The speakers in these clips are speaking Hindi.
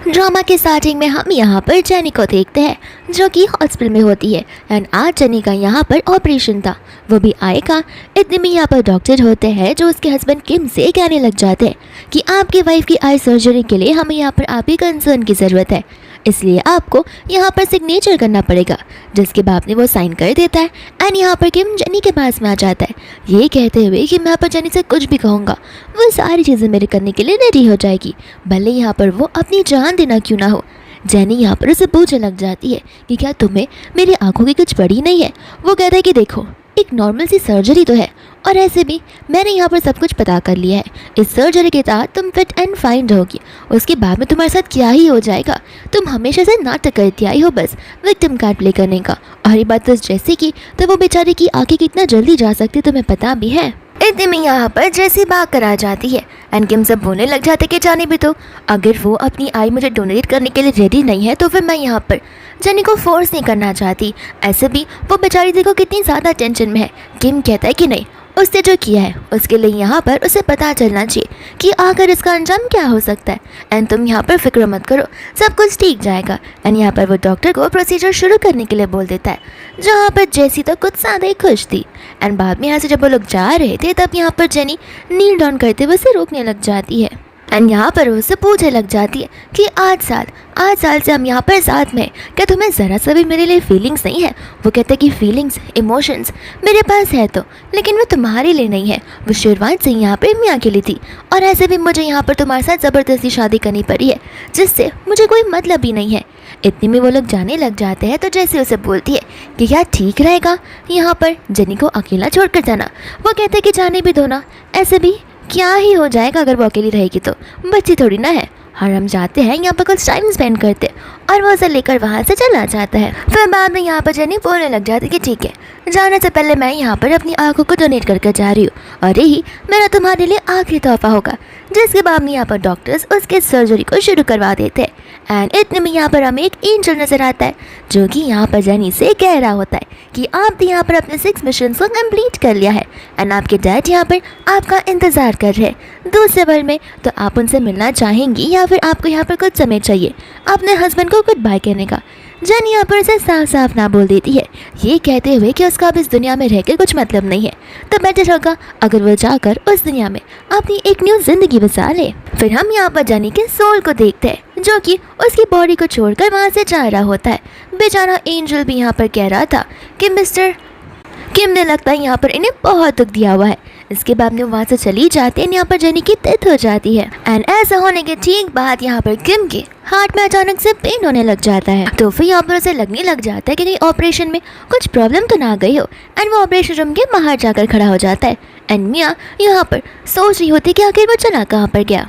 ड्रामा के स्टार्टिंग में हम यहाँ पर जेनी को देखते हैं जो कि हॉस्पिटल में होती है एंड आज जेनी का यहाँ पर ऑपरेशन था, वो भी आएगा। इतने में यहाँ पर डॉक्टर होते हैं जो उसके हस्बैंड किम से कहने लग जाते हैं कि आपकी वाइफ की आई सर्जरी के लिए हमें यहाँ पर आपकी कंसर्न की ज़रूरत है, इसलिए आपको यहाँ पर सिग्नेचर करना पड़ेगा। जिसके बाद में वो साइन कर देता है एंड यहाँ पर किम जेनी के पास में आ जाता है ये कहते हुए कि मैं यहाँ पर जेनी से कुछ भी कहूँगा वो सारी चीज़ें मेरे करने के लिए रेडी हो जाएगी, भले यहाँ पर वो अपनी जान देना क्यों ना हो। जेनी यहाँ पर उसे पूछने लग जाती है कि क्या तुम्हें मेरी आंखों की कुछ पड़ी नहीं है। वो कहता है कि देखो एक नॉर्मल सी सर्जरी तो है और ऐसे भी मैंने यहाँ पर सब कुछ पता कर लिया है, इस सर्जरी के तहत तुम फिट एंड फाइन रहोगी, उसके बाद में तुम्हारे साथ क्या ही हो जाएगा। तुम हमेशा से नाटक करती आई हो बस विक्टिम कार्ड प्ले करने का, और ये बात तो जैसे कि तो वो बेचारे की आंखें कितना जल्दी जा सकती तुम्हें पता भी है। इतने में यहाँ पर जैसी भाग कर आ जाती है एंड किम सब बोलने लग जाते कि जाने भी तो अगर वो अपनी आई मुझे डोनेट करने के लिए रेडी नहीं है तो फिर मैं यहाँ पर जेनी को फोर्स नहीं करना चाहती, ऐसे भी वो बेचारी देखो कितनी ज़्यादा टेंशन में है। किम कहता है कि नहीं, उसने जो किया है उसके लिए यहाँ पर उसे पता चलना चाहिए कि आखिर इसका अंजाम क्या हो सकता है एंड तुम यहाँ पर फिक्र मत करो, सब कुछ ठीक जाएगा। एंड यहाँ पर वो डॉक्टर को प्रोसीजर शुरू करने के लिए बोल देता है, जहाँ पर जेसी तो कुछ ज़्यादा ही खुश थी। एंड बाद में यहाँ से जब वो लोग जा रहे थे तब यहाँ पर जेनी नील डाउन करते हुए उसे रोकने लग जाती है एंड यहाँ पर उससे पूछने लग जाती है कि 8 साल से हम यहाँ पर साथ में, क्या तुम्हें ज़रा सा भी मेरे लिए फीलिंग्स नहीं है। वो कहते हैं कि फीलिंग्स इमोशंस मेरे पास है तो, लेकिन वो तुम्हारे लिए नहीं है, वो शुरुआत से यहाँ पर मियाँ के लिए थी, और ऐसे भी मुझे यहाँ पर तुम्हारे साथ ज़बरदस्ती शादी करनी पड़ी है जिससे मुझे कोई मतलब ही नहीं है। इतने में वो लोग जाने लग जाते हैं तो जैसे उसे बोलती है कि क्या ठीक रहेगा यहाँ पर जेनी को अकेला छोड़कर जाना। वो कहते हैं कि जाने भी दो ना, ऐसे भी क्या ही हो जाएगा अगर वो अकेली रहेगी तो, बच्ची थोड़ी ना है। और हम जाते हैं यहाँ पर कुछ टाइम स्पेंड करते और वो उसे लेकर वहाँ से चला जाता है। फिर बाद में यहाँ पर जेनी बोलने लग जाती कि ठीक है, जाने से पहले मैं यहाँ पर अपनी आंखों को डोनेट करके जा रही हूँ और यही मेरा तुम्हारे लिए आखिरी तोहफा होगा। जिसके बाद में यहाँ पर डॉक्टर्स उसके सर्जरी को शुरू करवा देते हैं एंड इतने में यहाँ पर हमें एक एंजल नजर आता है जो कि यहाँ पर जेनी से कह रहा होता है कि आपने यहाँ पर अपने 6 मिशन को कंप्लीट कर लिया है एंड आपके डैड यहाँ पर आपका इंतज़ार कर रहे हैं दूसरे वर्ल्ड में, तो आप उनसे मिलना चाहेंगी या फिर आपको यहाँ पर कुछ समय चाहिए अपने हस्बैंड को गुड बाय करने का। जेनी यहाँ पर उसे साफ साफ ना बोल देती है, ये कहते हुए कि उसका अब इस दुनिया में रहकर कुछ मतलब नहीं है, तो बेटर होगा अगर वो जाकर उस दुनिया में अपनी एक न्यू जिंदगी बसा ले। फिर हम यहाँ पर जेनी के सोल को देखते हैं जो कि उसकी बॉडी को छोड़कर वहाँ से जा रहा होता है। बेचारा एंजल भी यहाँ पर कह रहा था कि मिस्टर किम ने लगता है यहाँ पर इन्हें बहुत दुख दिया हुआ है। इसके बाद में वहाँ से चली जाती है, यहाँ पर जेनी की डेथ हो जाती है एंड ऐसा होने के ठीक बाद यहाँ पर किम के हार्ट में अचानक से पेन होने लग जाता है। तो फिर यहाँ पर उसे लगने लग जाता है कि कहीं ऑपरेशन में कुछ प्रॉब्लम तो ना गई हो एंड वो ऑपरेशन रूम के बाहर जाकर खड़ा हो जाता है एंड मियाँ यहाँ पर सोच रही होती कि आखिर वो चला कहाँ पर गया।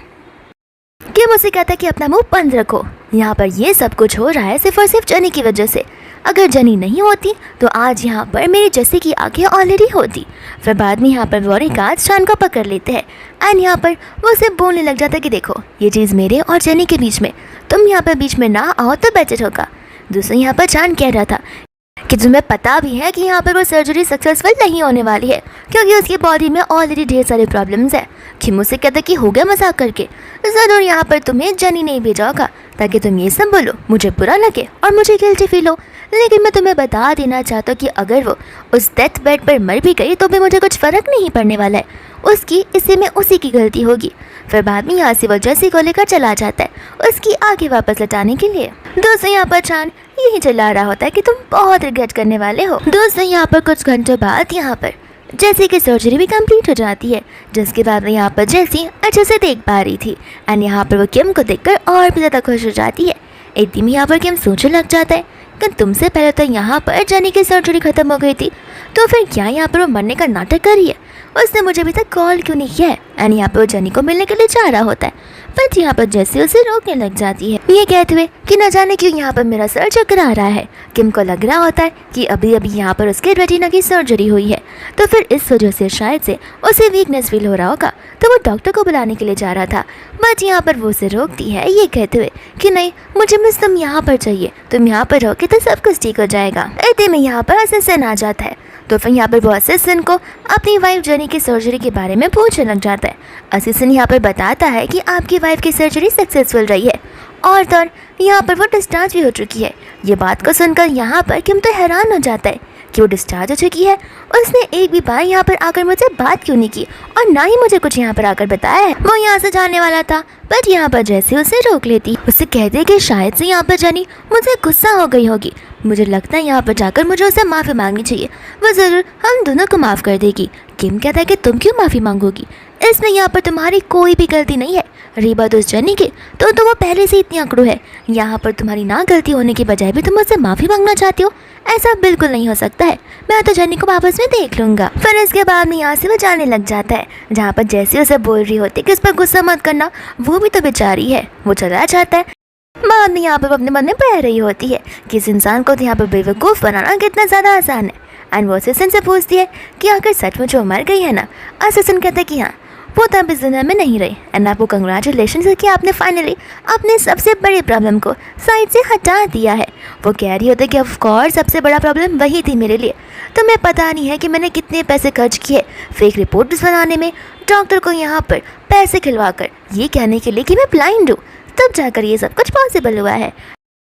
किम उसे कहता है कि अपना मुंह बंद रखो, यहाँ पर ये सब कुछ हो रहा है सिर्फ और सिर्फ जेनी की वजह से, अगर जेनी नहीं होती तो आज यहाँ पर मेरी जैसे की आंखें ऑलरेडी होती। फिर बाद में यहाँ पर बॉडीगार्ड शान को पकड़ लेते हैं एंड यहाँ पर वो उसे बोलने लग जाता है कि देखो ये चीज़ मेरे और जेनी के बीच में, तुम यहाँ पर बीच में ना आओ तो बेटर होगा। दूसरा यहाँ पर चांद कह रहा था कि तुम्हें पता भी है कि यहाँ पर वो सर्जरी सक्सेसफुल नहीं होने वाली है क्योंकि उसकी बॉडी में ऑलरेडी ढेर सारे प्रॉब्लम्स हैं। किम उसे कहता कि हो गया मजाक करके, ज़रूर यहाँ पर तुम्हें जेनी नहीं भेजा होगा ताकि तुम ये सब बोलो, मुझे बुरा लगे और मुझे गिल्टी फील हो, लेकिन मैं तुम्हें बता देना चाहता हूँ कि अगर वो उस डेथ बेड पर मर भी गई तो भी मुझे कुछ फ़र्क नहीं पड़ने वाला है, उसकी इसी में उसी की गलती होगी। फिर बाद में यहाँ से वो जेसी को लेकर चला जाता है उसकी आगे वापस लटाने के लिए। दोस्तों यहाँ पर चांद यही चिल्ला रहा होता है कि तुम बहुत रिग्रेट करने वाले हो। दोस्तों यहाँ पर कुछ घंटों बाद यहाँ पर जेसी की सर्जरी भी कंप्लीट हो जाती है, जिसके बाद में यहाँ पर जेसी अच्छे से देख पा रही थी एंड यहाँ पर वो किम को देखकर और भी ज़्यादा खुश हो जाती है। एक दिन यहाँ पर किम सोचने लग जाता है कि तुमसे पहले तो यहाँ पर जेनी की सर्जरी खत्म हो गई थी, तो फिर क्या यहाँ पर वो मरने का नाटक कर रही है, उसने मुझे अभी तक कॉल क्यों नहीं किया है। एंड यहाँ पर वो जेनी को मिलने के लिए जा रहा होता है बट यहाँ पर जैसे उसे रोकने लग जाती है, ये कहते हुए कि न जाने क्यों यहाँ पर मेरा सर चक्कर आ रहा है। किम को लग रहा होता है कि अभी अभी यहाँ पर उसके रेटिना की सर्जरी हुई है, तो फिर इस वजह से शायद से उसे वीकनेस फील हो रहा होगा, तो वो डॉक्टर को बुलाने के लिए जा रहा था बट यहाँ पर वो उसे रोकती है ये कहते हुए कि नहीं, मुझे मिस तुम यहाँ पर चाहिए, तुम यहाँ पर रहोगे तो सब कुछ ठीक हो जाएगा। इतने में यहाँ पर असिस्टेंट आ जाता है, तो फिर यहाँ पर वो असिस्टेंट को अपनी वाइफ जेनी की सर्जरी के बारे में पूछने लग जाता है। असिस्टेंट यहाँ पर बताता है कि आपकी वाइफ की सर्जरी सक्सेसफुल रही है और तो और यहाँ पर वो डिस्चार्ज भी हो चुकी है। ये बात को सुनकर यहाँ पर किम तो हैरान हो जाता है कि वो डिस्चार्ज हो चुकी है। उसने एक भी बार यहाँ पर आकर मुझसे बात क्यों नहीं की और ना ही मुझे कुछ यहाँ पर आकर बताया है। वो यहाँ से जाने वाला था बट यहाँ पर जैसे उसे रोक लेती, उससे कहते कि शायद से यहाँ पर जेनी मुझे गुस्सा हो गई होगी। मुझे लगता है यहाँ पर जाकर मुझे उसे माफ़ी मांगनी चाहिए, वो ज़रूर हम दोनों को माफ़ कर देगी। किम कहता है कि तुम क्यों माफ़ी मांगोगी, इसमें यहाँ पर तुम्हारी कोई भी गलती नहीं है। रही बात उस जेनी की तो वो पहले से इतनी अकड़ू है। यहाँ पर तुम्हारी ना गलती होने के बजाय भी तुम मुझसे माफ़ी मांगना चाहती हो, ऐसा बिल्कुल नहीं हो सकता है। मैं तो जेनी को वापस में देख लूँगा। फिर इसके बाद में यहाँ से वो जाने लग जाता है, जहाँ पर जैसे उसे बोल रही होती कि उस पर गुस्सा मत करना, वो भी तो बेचारी है, वो चला जाता है। बाद में यहाँ पर अपने मन में बह रही होती है कि इस इंसान को तो यहाँ पर बेवकूफ़ बनाना कितना ज़्यादा आसान है। एंड वो असिस्टेंट से पूछती है कि आखिर सचमुच वो मर गई है ना। असिस्टेंट कहते हैं कि हाँ, वो तो अब इस दुनिया में नहीं रही। एंड आपको कंग्रेचुलेशन कि आपने फाइनली अपने सबसे बड़ी प्रॉब्लम को साइड से हटा दिया है। वो कह रही होती है कि ऑफ कोर्स सबसे बड़ा प्रॉब्लम वही थी मेरे लिए। तुम्हें पता नहीं है कि मैंने कितने पैसे खर्च किए फेक रिपोर्ट्स बनाने में, डॉक्टर को यहाँ पर पैसे खिलवा कर ये कहने के लिए कि मैं ब्लाइंड हूँ, तब जाकर ये सब कुछ पॉसिबल हुआ है।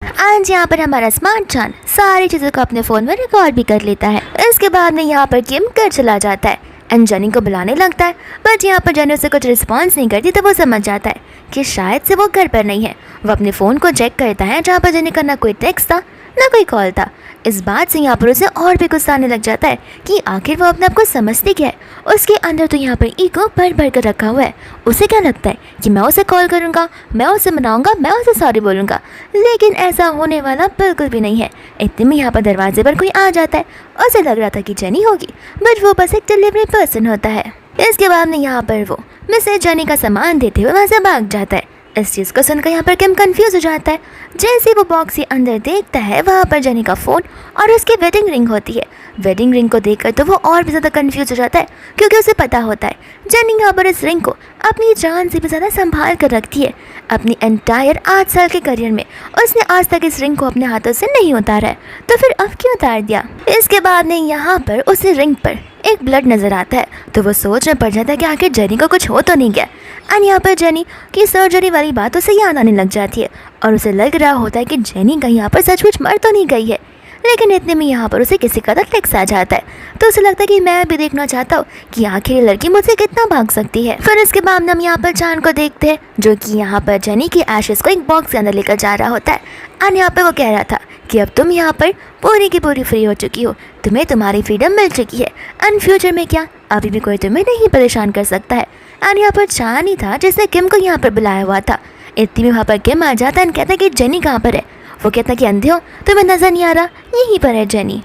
आज यहाँ पर हमारा स्मार्ट चांद सारी चीज़ों को अपने फ़ोन में रिकॉर्ड भी कर लेता है। इसके बाद में यहाँ पर किम घर चला जाता है एंड जेनी को बुलाने लगता है, बट यहाँ पर जेनी उसे कुछ रिस्पॉन्स नहीं करती तो वो समझ जाता है कि शायद से वो घर पर नहीं है। वो अपने फ़ोन को चेक करता है, जहाँ पर जेनी का ना कोई टेक्स्ट था ना कोई कॉल था। इस बात से यहाँ पर उसे और भी गुस्सा आने लग जाता है कि आखिर वो अपने आप को समझती क्या है। उसके अंदर तो यहाँ पर ईगो भर भर कर रखा हुआ है। उसे क्या लगता है कि मैं उसे कॉल करूँगा, मैं उसे मनाऊँगा, मैं उसे सॉरी बोलूँगा, लेकिन ऐसा होने वाला बिल्कुल भी नहीं है। इतने में यहाँ पर दरवाजे पर कोई आ जाता है। उसे लग रहा था कि जेनी होगी, बट वो बस एक डिलीवरी पर्सन होता है। इसके बाद में यहाँ पर वो मिसेज जेनी का सामान देते हुए वहाँ से भाग जाता है। इस चीज़ को सुनकर यहाँ पर किम कंफ्यूज हो जाता है। जैसे वो बॉक्स के अंदर देखता है, वहाँ पर जेनी का फ़ोन और उसकी वेडिंग रिंग होती है। वेडिंग रिंग को देखकर तो वो और भी ज़्यादा कंफ्यूज हो जाता है, क्योंकि उसे पता होता है जेनी यहाँ पर इस रिंग को अपनी जान से भी ज़्यादा संभाल कर रखती है। अपनी एंटायर 8 साल के करियर में उसने आज तक इस रिंग को अपने हाथों से नहीं उतारा है, तो फिर अब क्यों उतार दिया। इसके बाद में यहाँ पर उस रिंग पर एक ब्लड नज़र आता है, तो वो सोच में पड़ जाता है कि आखिर जेनी को कुछ हो तो नहीं गया। एंड यहाँ पर जेनी की सर्जरी वाली बात उसे याद आने लग जाती है और उसे लग रहा होता है कि जेनी कहीं यहाँ पर सचमुच मर तो नहीं गई है। लेकिन इतने में यहाँ पर उसे किसी का टेक्स्ट आ जाता है, तो उसे लगता है कि मैं भी देखना चाहता हूँ कि आखिर ये लड़की मुझसे कितना भाग सकती है। फिर इसके बाद हम यहाँ पर चांद को देखते हैं, जो कि यहाँ पर जेनी की एशेस को एक बॉक्स के अंदर लेकर जा रहा होता है। एंड यहाँ पर वो कह रहा था कि अब तुम यहाँ पर पूरी की पूरी फ्री हो चुकी हो, तुम्हें तुम्हारी फ्रीडम मिल चुकी है, एंड फ्यूचर में क्या अभी भी कोई तुम्हें नहीं परेशान कर सकता है। एंड यहाँ पर चांद ही था जिसने किम को यहाँ पर बुलाया हुआ था। इतनी में वहाँ पर किम आ जाता है एंड कहता है कि जेनी कहाँ पर है। वो कहता है कि अंधे हो, तुम्हें नज़र नहीं आ रहा, यहीं पर है जेनी।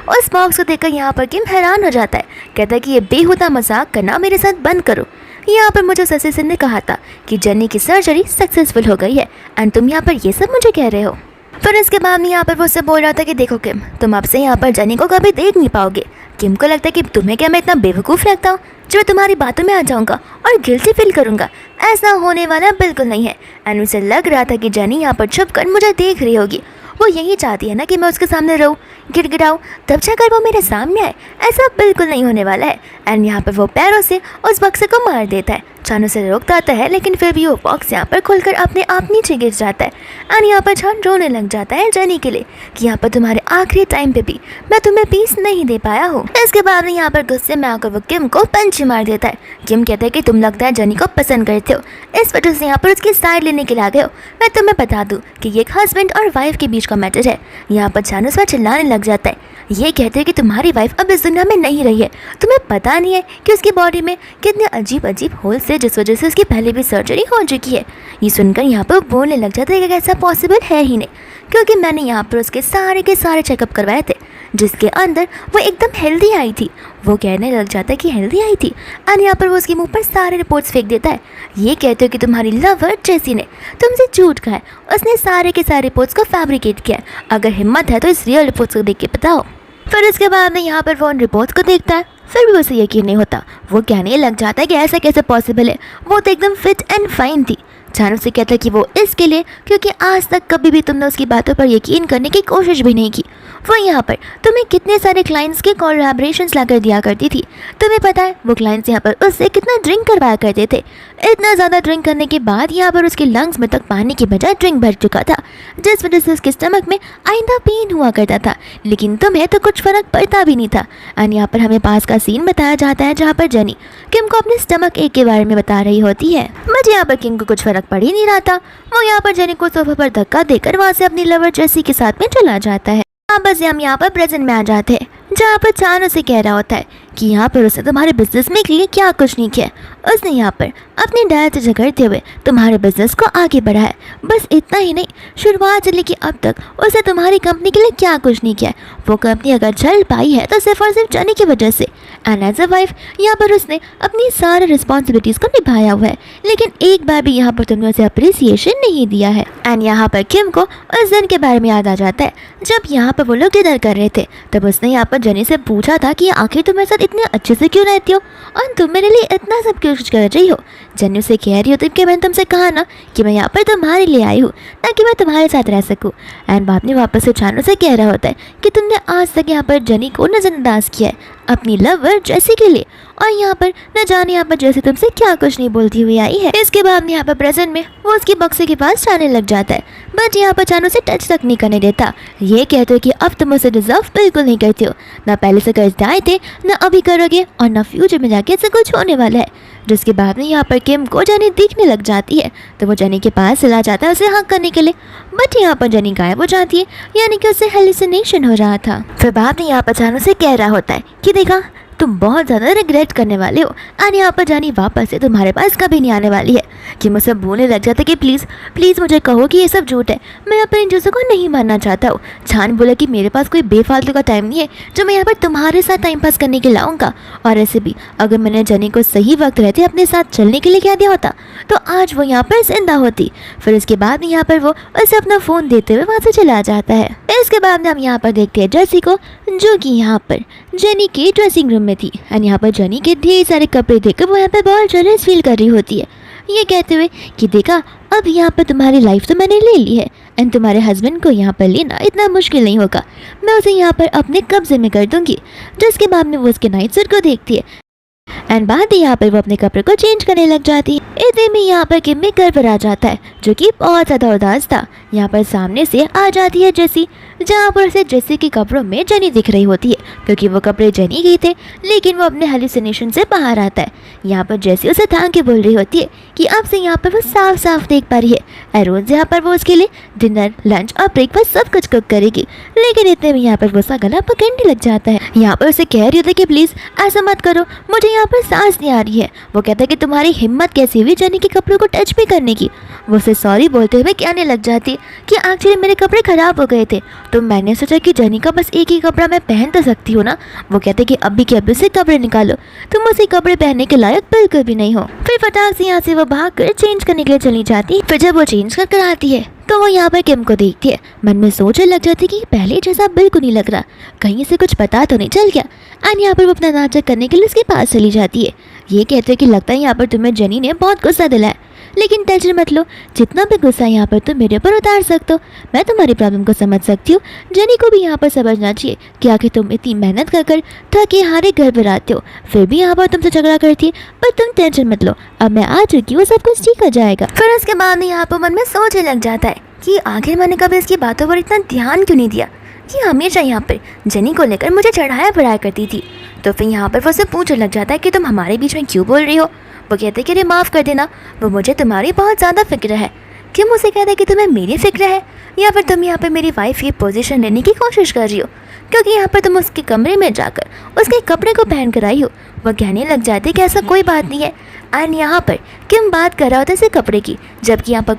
उस बॉक्स को देखकर यहाँ पर किम हैरान हो जाता है, कहता है कि ये बेहुदा मजाक करना मेरे साथ बंद करो। यहाँ पर मुझे उस असिस्टेंट ने कहा था कि जेनी की सर्जरी सक्सेसफुल हो गई है एंड तुम यहाँ पर ये सब मुझे कह रहे हो। फिर इसके बाद में यहाँ पर वो उससे बोल रहा था कि देखो किम, तुम अब से यहाँ पर जेनी को कभी देख नहीं पाओगे। किम को लगता है कि तुम्हें क्या मैं इतना बेवकूफ़ लगता हूँ जो मैं तुम्हारी बातों में आ जाऊँगा और गिल्टी फील करूँगा। ऐसा होने वाला बिल्कुल नहीं है। एंड उसे लग रहा था कि जेनी यहाँ पर छुप कर मुझे देख रही होगी। वो यही चाहती है ना कि मैं उसके सामने रहूँ, गिड़गिड़ाऊँ, तब जाकर वो मेरे सामने आए। ऐसा बिल्कुल नहीं होने वाला है। एंड यहाँ पर वो पैरों से उस बक्से को मार देता है। चांद उसे रोकता आता है, लेकिन फिर भी वो बॉक्स यहाँ पर खुलकर अपने आप नीचे गिर जाता है। एंड यहाँ पर चांद रोने लग जाता है जेनी के लिए कि यहाँ पर तुम्हारे आखिरी टाइम पे भी मैं तुम्हें पीस नहीं दे पाया हूँ। इसके बाद में यहाँ पर गुस्से में आकर वो किम को पंच मार देता है। किम कहता है कि तुम लगता है जेनी को पसंद करते हो, इस वजह से यहाँ पर उसकी साइड लेने के लिए आ गए हो। मैं तुम्हें बता दूँ कि ये एक हस्बैंड और वाइफ के बीच का मैटर है। यहाँ पर चांद उस पर चिल्लाने लग जाता है, ये कहते हैं कि तुम्हारी वाइफ अब इस दुनिया में नहीं रही है। तुम्हें पता नहीं है कि उसकी बॉडी में कितने अजीब अजीब होल्स है, जिस वजह से उसकी पहले भी सर्जरी हो चुकी है। ये सुनकर यहाँ पर बोलने लग जाता है कि ऐसा पॉसिबल है ही नहीं, क्योंकि मैंने यहाँ पर उसके सारे के सारे चेकअप करवाए थे, जिसके अंदर वो एकदम हेल्दी आई थी। वो कहने लग जाता है कि हेल्दी आई थी। एंड यहाँ पर वो उसके मुंह पर सारे रिपोर्ट्स फेंक देता है। ये कहते हो कि तुम्हारी लवर जेसी ने तुमसे झूठ कहा है, उसने सारे के सारे रिपोर्ट्स को फैब्रिकेट किया है। अगर हिम्मत है तो इस रियल रिपोर्ट्स को देख के बताओ। फिर इसके बाद में यहाँ पर वो उन रिपोर्ट्स को देखता है, फिर भी उसे यकीन नहीं होता। वो कहने लग जाता है कि ऐसा कैसे पॉसिबल है, वो तो एकदम फिट एंड फाइन थी। चानू से कहता है कि वो इसके लिए क्योंकि आज तक कभी भी तुमने उसकी बातों पर यकीन करने की कोशिश भी नहीं की। वो यहाँ पर तुम्हें कितने सारे क्लाइंट्स के कोलैबोरेशंस लाकर दिया करती थी। तुम्हें पता है वो क्लाइंट्स यहाँ पर उससे कितना ड्रिंक करवाया करते थे। इतना ज़्यादा ड्रिंक करने के बाद यहाँ पर उसके लंग्स में तक पानी की बजाय ड्रिंक भर चुका था, जिस वजह से उसके स्टमक में आइंदा पेन हुआ करता था। लेकिन तुम्हें तो कुछ फर्क पड़ता भी नहीं था। एंड यहाँ पर हमें पास का सीन बताया जाता है जहाँ पर जेनी किम को अपने स्टमक एक के बारे में बता रही होती है। बट यहाँ पर किम को कुछ फर्क पड़ ही नहीं रहा था। वो यहाँ पर जेनी को सोफे पर धक्का देकर वहाँ से अपनी लवर जेसी के साथ में चला जाता है। बस हम यहाँ पर प्रेजेंट में आ जाते हैं जहाँ पर चान उसे कह रहा होता है कि यहाँ पर उसने तुम्हारे बिजनेस में के लिए क्या कुछ नहीं किया। उसने यहाँ पर अपने डैड से झगड़ते हुए तुम्हारे बिजनेस को आगे बढ़ाया। बस इतना ही नहीं, शुरुआत से लेकर अब तक उसने तुम्हारी कंपनी के लिए क्या कुछ नहीं किया। वो कंपनी अगर चल पाई है तो सिर्फ और सिर्फ जाने की वजह से। एंड एज अ वाइफ यहाँ पर उसने अपनी सारी रिस्पॉन्सिबिलिटीज़ को निभाया हुआ है, लेकिन एक बार भी यहाँ पर तुमने उसे अप्रिसिएशन नहीं दिया है। एंड यहाँ पर किम को उस दिन के बारे में याद आ जाता है जब यहाँ पर वो लोग डिनर कर रहे थे। तब उसने यहाँ पर जेनी से पूछा था कि आखिर तुम मेरे साथ इतने अच्छे से क्यों रहती हो और तुम मेरे लिए इतना सब कुछ कर रही हो। जेनी उसे कह रही होती कि मैंने तुमसे कहा ना कि मैं यहाँ पर तुम्हारे लिए आई हूँ, ताकि मैं तुम्हारे साथ रह सकूँ। एंड बाद में वापस से चानू से कह रहा होता है कि तुमने आज तक यहाँ पर जेनी को नज़रअंदाज किया है अपनी लवर जैसी के लिए, और यहाँ पर न जाने यहाँ पर जैसे तुमसे क्या कुछ नहीं बोलती हुई आई है। इसके बाद यहाँ पर प्रेजेंट में वो उसकी बक्से के पास जाने लग जाता है, बट यहाँ पर चानू से टच तक नहीं करने देता। ये कहते हो कि अब तुम उसे डिजर्व बिल्कुल नहीं करते हो, ना पहले से कर्ज आए थे, ना अभी करोगे, और ना फ्यूचर में जाके ऐसा कुछ होने वाला है। जिसके बाद में यहाँ पर किम को जेनी दिखने लग जाती है, तो वो जेनी के पास चला जाता है उसे हक करने के लिए। बट यहाँ पर जेनी गायब हो जाती है, यानी कि उसे हेलुसिनेशन हो रहा था। फिर बाद में यहाँ पर चानू से कह रहा होता है कि देखा तुम बहुत ज़्यादा रिग्रेट करने वाले हो, और यहाँ पर जानी वापस से तुम्हारे पास कभी नहीं आने वाली है। कि मुझसे बोलने लग जाता कि प्लीज़ प्लीज़ मुझे कहो कि ये सब झूठ है, मैं अपने इन चीज़ों को नहीं मानना चाहता हूँ। छान बोला कि मेरे पास कोई बेफालतू का टाइम नहीं है जो मैं यहाँ पर तुम्हारे साथ टाइम पास करने के लिए लाऊंगा, और ऐसे भी अगर मैंने जनी को सही वक्त रहते अपने साथ चलने के लिए कह दिया होता तो आज वो यहाँ पर जिंदा होती। फिर इसके बाद यहाँ पर वो उसे अपना फ़ोन देते हुए वहाँ से चला जाता है। इसके बाद हम यहाँ पर देखते हैं जेसी को, जो कि यहाँ पर जेनी के ड्रेसिंग रूम में थी। एंड यहाँ पर जेनी के ढेर सारे कपड़े देखकर वो यहाँ पर बहुत जेलस फील कर रही होती है, ये कहते हुए कि देखा अब यहाँ पर तुम्हारी लाइफ तो मैंने ले ली है, एंड तुम्हारे हस्बैंड को यहाँ पर लेना इतना मुश्किल नहीं होगा, मैं उसे यहाँ पर अपने कब्जे में कर दूंगी। जिसके बाद में वो उसके नाइट सूट को देखती है, एंड बाद यहाँ पर वो अपने कपड़े को चेंज करने लग जाती है। इतने में यहाँ पर किम में घर पर आ जाता है, जो कि बहुत ज़्यादा उदास था। यहाँ पर सामने से आ जाती है जेसी, जहाँ पर उसे जेसी के कपड़ों में जेनी दिख रही होती है, क्योंकि वो कपड़े जेनी के थे, लेकिन वो अपने हेलुसिनेशन से बाहर आता है। यहाँ पर जेसी उसे थैंक यू बोल रही होती है कि अब से यहाँ पर वो साफ साफ देख पा रही है, और रोज़ यहाँ पर वो उसके लिए डिनर, लंच और ब्रेकफास्ट सब कुछ कुक करेगी। लेकिन इतने में यहाँ पर वो उसका गला पकड़ने लग जाता है। यहाँ पर उसे कह रही होती है कि प्लीज़ ऐसा मत करो, मुझे यहाँ पर सांस नहीं आ रही है। वो कहता है कि तुम्हारी हिम्मत कैसी हुई जेनी के कपड़ों को टच भी करने की। वो उसे सॉरी बोलते हुए कहने लग जाती है कि एक्चुअली मेरे कपड़े ख़राब हो गए थे, तो मैंने सोचा कि जेनी का बस एक ही कपड़ा मैं पहन तो सकती हूँ ना। वो कहते कि अभी के अभी से कपड़े निकालो, तुम उसे कपड़े पहनने के लायक बिल्कुल भी नहीं हो। फिर फटाक से यहाँ से वो भाग कर चेंज करने के लिए चली जाती। फिर जब वो चेंज कर आती है तो वो यहाँ पर किम को देखती है, मन में सोचने लग जाती कि पहले जैसा बिल्कुल नहीं लग रहा, कहीं से कुछ पता तो नहीं चल गया। एंड यहाँ पर वो अपना नाटक करने के लिए उसके पास चली जाती है। ये कहते हैं कि लगता है यहाँ पर तुम्हें जेनी ने बहुत गुस्सा दिलाया, लेकिन टेंशन मत लो, जितना भी गुस्सा यहाँ पर तुम मेरे ऊपर उतार सकते हो, मैं तुम्हारी प्रॉब्लम को समझ सकती हूँ। जेनी को भी यहाँ पर समझना चाहिए कि आखिर तुम इतनी मेहनत कर थके हारे घर पर आते हो, फिर भी यहाँ पर तुमसे झगड़ा करती है। पर तुम टेंशन मत लो, अब मैं आ चुकी हूँ, सब कुछ ठीक हो जाएगा। फिर उसके बाद में यहाँ पर मन में सोचने लग जाता है कि आखिर मैंने कभी इसकी बातों पर इतना ध्यान क्यों नहीं दिया। ये हमेशा यहाँ पर जेनी को लेकर मुझे चढ़ाया बढ़ाया करती थी। तो फिर यहाँ पर वो उससे पूछने लग जाता है कि तुम हमारे बीच में क्यों बोल रही हो। वो कहते हैं कि अरे माफ़ कर देना, वो मुझे तुम्हारी बहुत ज़्यादा फिक्र है। किम उसे कहता है कि तुम्हें मेरी फिक्र है, या फिर तुम यहाँ पर मेरी वाइफ की पोजीशन लेने की कोशिश कर रही हो, क्योंकि यहाँ पर तुम उसके कमरे में जाकर उसके कपड़े को पहन कर आई हो। वह कहने लग जाती है कि ऐसा कोई बात नहीं है। एंड यहाँ पर किम बात कर रहा होता है इसे कपड़े की, जबकि यहाँ पर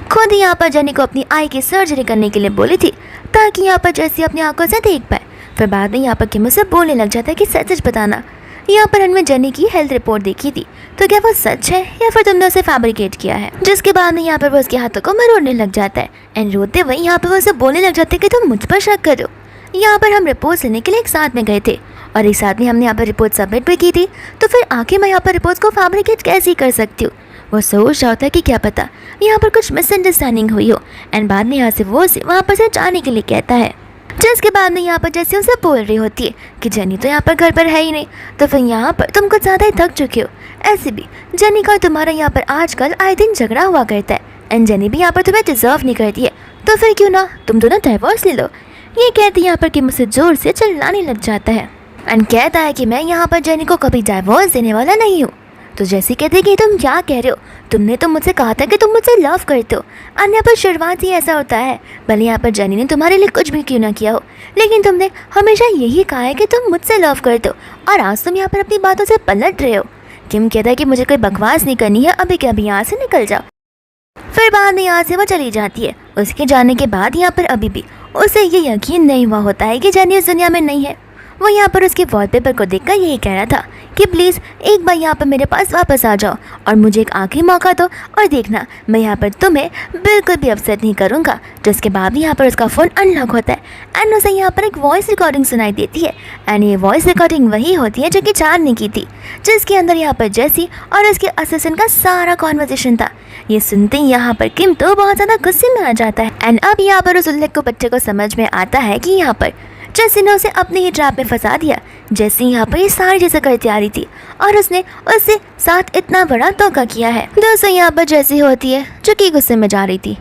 खुद यहाँ पर जेनी को अपनी आई की सर्जरी करने के लिए बोली थी, ताकि यहाँ पर जैसी अपनी आंखों से देख पाए। फिर बाद में यहाँ पर किम उसे बोलने लग जाता है कि सच सच बताना, यहाँ पर हमने जेनी की हेल्थ रिपोर्ट देखी थी, तो क्या वो सच है या फिर तुमने उसे फैब्रिकेट किया है। जिसके बाद में यहाँ पर वो उसके हाथों को मरोड़ने लग जाता है, एंड रोते हुए यहाँ पर वो उसे बोलने लग जाते हैं कि तुम मुझ पर शक करो। यहाँ पर हम रिपोर्ट लेने के लिए एक साथ में गए थे, और एक साथ में हमने यहाँ पर रिपोर्ट सबमिट भी की थी, तो फिर आखिर मैं यहाँ पर रिपोर्ट को फैब्रिकेट कैसे कर सकती हूँ। वो सोच रहा होता है कि क्या पता यहाँ पर कुछ मिसअंडरस्टैंडिंग हुई हो। एंड बाद में यहाँ से वो वहाँ पर से जाने के लिए कहता है। जिसके बाद में यहाँ पर जैसे उसे बोल रही होती है कि जेनी तो यहाँ पर घर पर है ही नहीं, तो फिर यहाँ पर तुम कुछ ज़्यादा ही थक चुके हो। ऐसे भी जेनी का तुम्हारा यहाँ पर आजकल आए दिन झगड़ा हुआ करता है, एंड जेनी भी यहाँ पर तुम्हें डिजर्व नहीं करती है, तो फिर क्यों ना तुम दोनों डाइवोर्स ले लो। ये कहते यहाँ पर कि मुझसे जोर से चिल्लाने लग जाता है एंड कहता है कि मैं यहाँ पर जेनी को कभी डाइवोर्स देने वाला नहीं हूँ। तो जैसी कहती कि तुम क्या कह रहे हो, तुमने तो मुझसे कहा था कि तुम मुझसे लव करते हो। और यहाँ पर शुरुआत ही ऐसा होता है, भले यहाँ पर जेनी ने तुम्हारे लिए कुछ भी क्यों ना किया हो, लेकिन तुमने हमेशा यही कहा है कि तुम मुझसे लव करते हो, और आज तुम यहाँ पर अपनी बातों से पलट रहे हो। किम कहता है कि मुझे कोई बकवास नहीं करनी है, अभी क्या अभी यहाँ से निकल जाओ। फिर बाद में यहाँ से वो चली जाती है। उसके जाने के बाद यहाँ पर अभी भी उसे ये यकीन नहीं हुआ होता है कि जेनी उस दुनिया में नहीं है। वो यहाँ पर उसके वॉलपेपर को देखकर यही कह रहा था कि प्लीज़ एक बार यहाँ पर मेरे पास वापस आ जाओ और मुझे एक आखिरी मौका दो, और देखना मैं यहाँ पर तुम्हें बिल्कुल भी अपसेट नहीं करूँगा। जिसके बाद यहाँ पर उसका फ़ोन अनलॉक होता है एंड उसे यहाँ पर एक वॉइस रिकॉर्डिंग सुनाई देती है, एंड ये वॉइस रिकॉर्डिंग वही होती है जो कि चार ने की थी, जिसके अंदर यहाँ पर जेसी और उसके असिस्टेंट का सारा कॉन्वर्सेशन था। ये सुनते ही यहाँ पर किम तो बहुत ज़्यादा गुस्से में आ जाता है, एंड अब यहाँ पर उस उल्लू बच्चे को समझ में आता है कि यहाँ पर जेसी ने उसे अपने ही ट्रैप में फंसा दिया। जेसी यहाँ पर ये सारी चीज़ें करती आ रही थी और उसने उससे साथ इतना बड़ा धोखा किया है। दोस्तों यहाँ पर जेसी होती है जो कि गुस्से में जा रही थी,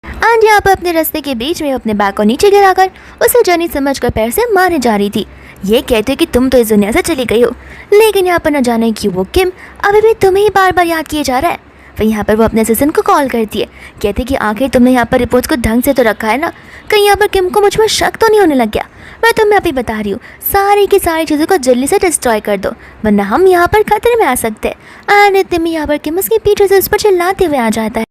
एंड यहाँ पर अपने रास्ते के बीच में अपने बैग को नीचे गिराकर उसे जेनी समझकर पैर से मारने जा रही थी। ये कहते कि तुम तो इस दुनिया से चली गई हो, लेकिन यहाँ पर न जाने क्यों वो किम अभी भी तुम्हें ही बार बार याद किए जा रहा है। फिर यहाँ पर वो अपने असिस्टेंट को कॉल करती है, कहती कि आखिर तुमने यहाँ पर रिपोर्ट्स को ढंग से तो रखा है ना, कहीं यहाँ पर किम को मुझ पर शक तो नहीं होने लग गया। मैं तुम्हें अभी बता रही हूँ, सारी की सारी चीज़ों को जल्दी से डिस्ट्रॉय कर दो, वरना हम यहाँ पर खतरे में आ सकते हैं। एंड इतने में यहाँ पर किम उसके पीछे से उस पर चिल्लाते हुए आ जाता है,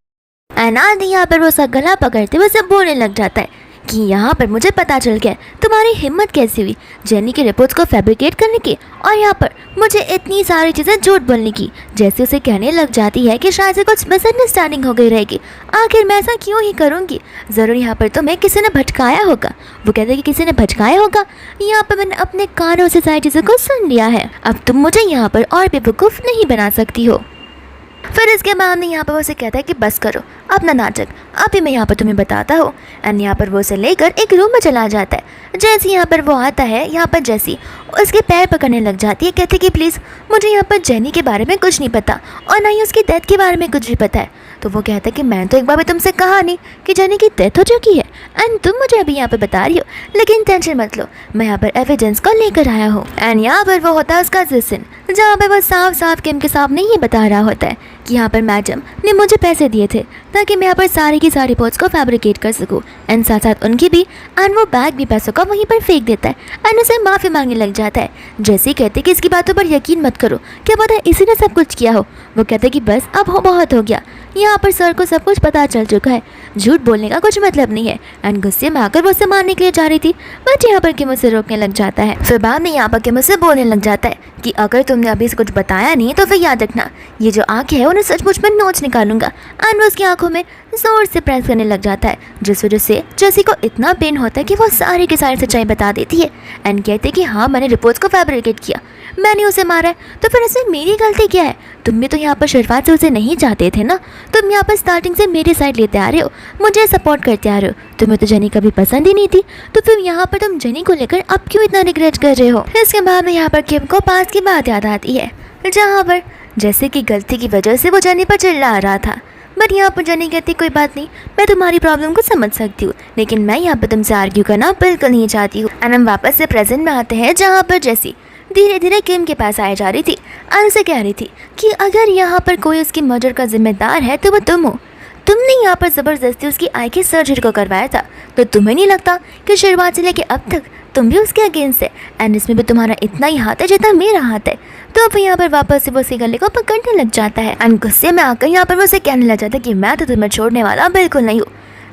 एंड आदि यहाँ पर वो उसका गला पकड़ते हुए उसे बोलने लग जाता है कि यहाँ पर मुझे पता चल गया तुम्हारी हिम्मत कैसी हुई जेनी की रिपोर्ट्स को फैब्रिकेट करने की, और यहाँ पर मुझे इतनी सारी चीज़ें झूठ बोलने की। जैसे उसे कहने लग जाती है कि शायद से कुछ मिसअंडरस्टैंडिंग हो गई रहेगी, आखिर मैं ऐसा क्यों ही करूँगी, ज़रूर यहाँ पर तुम्हें किसी ने भटकाया होगा। वो कहते हैं कि किसी ने भटकाया होगा, यहाँ पर मैंने अपने कानों से सारी चीज़ों को सुन लिया है, अब तुम मुझे यहाँ पर और बेवकूफ़ नहीं बना सकती हो। फिर इसके बाद में यहाँ पर वो उसे कहता है कि बस करो अपना नाटक, अभी मैं यहाँ पर तुम्हें बताता हूँ। एंड यहाँ पर वो उसे लेकर एक रूम में चला जाता है। जैसे यहाँ पर वो आता है, यहाँ पर जैसी उसके पैर पकड़ने लग जाती है, कहती कि प्लीज़ मुझे यहाँ पर जेनी के बारे में कुछ नहीं पता और ना ही उसकी डेथ के बारे में कुछ भी पता है। तो वो कहता है कि मैं तो एक बार भी तुमसे कहा नहीं कि जेनी की डेथ हो चुकी है, एंड तुम मुझे अभी यहाँ पर बता रही हो, लेकिन टेंशन मत लो, मैं यहाँ पर एविडेंस को लेकर आया हूँ। एंड यहाँ पर वो होता है उसका असिस्टेंट, जहाँ पर वो साफ साफ किम के सामने ये बता रहा होता है कि यहाँ पर मैडम ने मुझे पैसे दिए थे ताकि मैं यहाँ पर सारी की सारी रिपोर्ट्स को फैब्रिकेट कर सकूँ, एंड साथ साथ उनकी भी, एंड वो बैग भी पैसों का वहीं पर फेंक देता है एंड उसे माफ़ी मांगने लग जाता है। जैसे कहते कि इसकी बातों पर यकीन मत करो, क्या पता है इसी ने सब कुछ किया हो। वो कहते कि बस अब हो बहुत हो गया, यहाँ पर सर को सब कुछ पता चल चुका है, झूठ बोलने का कुछ मतलब नहीं है। एंड गुस्से में आकर वो उसे मारने के लिए जा रही थी, बट यहाँ पर किम उसे रोकने लग जाता है। फिर बाद में यहाँ पर किम उसे बोलने लग जाता है कि अगर तुमने अभी से कुछ बताया नहीं तो फिर याद रखना ये जो आँखें है उन्हें सचमुच में नोच निकालूंगा। एंड वो उसकी आंखों में जोर से प्रेस करने लग जाता है, जिस वजह से जेसी को इतना पेन होता है कि वो सारी की सारी सच्चाई बता देती है एंड कहते कि हाँ मैंने रिपोर्ट्स को फैब्रिकेट किया, मैंने उसे मारा है, तो फिर इसमें मेरी गलती क्या है। तुम भी तो यहाँ पर शुरुआत से उसे नहीं चाहते थे ना, तुम यहाँ पर स्टार्टिंग से मेरी साइड लेते आ रहे हो, मुझे सपोर्ट करते आ रहे हो, तुम्हें तो जेनी कभी पसंद ही नहीं थी, तो फिर यहाँ पर तुम जेनी को लेकर अब क्यों इतना रिग्रेट कर रहे हो। इसके बाद में यहाँ पर किम को पास की बात याद आती है, जहाँ पर जैसे कि गलती की वजह से वो जेनी पर चिल्ला रहा था, बट यहाँ पर जेनी कहती कोई बात नहीं, मैं तुम्हारी प्रॉब्लम को समझ सकती हूँ, लेकिन मैं यहाँ पर तुमसे आर्ग्यू करना बिल्कुल नहीं चाहती हूँ। एंड हम वापस से प्रेजेंट में आते हैं, जहाँ पर जेसी धीरे धीरे किम के पास आए जा रही थी और उसे कह रही थी कि अगर यहाँ पर कोई उसकी मर्डर का जिम्मेदार है तो वो तुम हो। तुमने यहाँ पर ज़बरदस्ती उसकी आई की सर्जरी को करवाया था, तो तुम्हें नहीं लगता कि शुरुआत से लेकर अब तक तुम भी उसके अगेंस्ट है, एंड इसमें भी तुम्हारा इतना ही हाथ है जितना मेरा हाथ है। तो फिर यहाँ पर वापस से वो उसके गले को पकड़ने लग जाता है एंड गुस्से में आकर यहाँ पर वो उसे कहने लग जाता है कि मैं तो तुम्हें छोड़ने वाला बिल्कुल नहीं हूँ।